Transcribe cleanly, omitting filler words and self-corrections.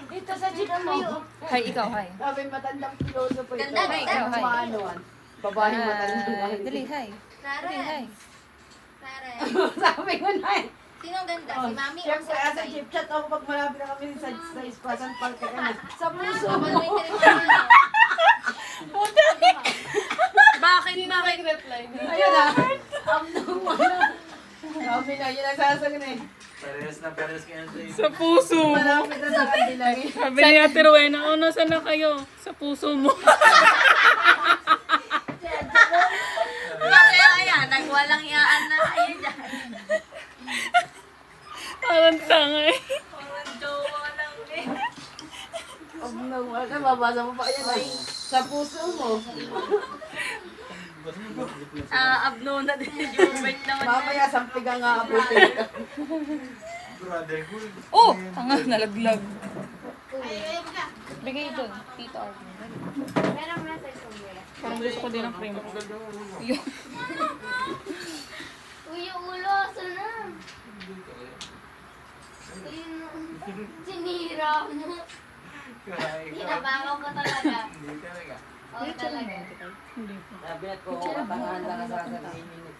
Dito sa jeep mo. Hi, ikaw, hi. Sabi matandang piloso po ito. Ganda, ikaw, hi. Maanuan. Babae matandang. Dali, hi. Dali, hi. Tara. Sabi ko na eh. Sinong ganda? Si Mami o si Siyempre, asa Atay? jeep chat ako pag malapit na kami sa Ispasan Park ka na. Sa puso Kapal mo. mo yung telepono. Bakit reply? Ayun na. Amnong mo na. Sabi na, yun ang sasagun eh. Parehas kayo sa'yo. Sa puso mo. Malapit na sa kanila eh. Sabi ni Ate Rowena, saan na kayo? Sa puso mo. Kaya ayan, nagwalang iyaan na kayo dyan. Parang tanga eh. Parang jowa lang eh. Amnong mo na, babasa mo pa yan ay. Sa puso mo. Abno na din yung bait naman. Mamaya sampigang nga abutin ka. Brotherhood. Oh! Tanga, nalaglag. Ay, ka. Bigay doon, Tito Arvin. Merong message ko muna. Parang gusto ko din ng cream. Yun. Uy, yung ulo, sana. Sinira mo. Tinabangan ko talaga. Hindi talaga. Oo, talaga. Hindi po. Sabi ko, katangahan lang ka sa sasabihin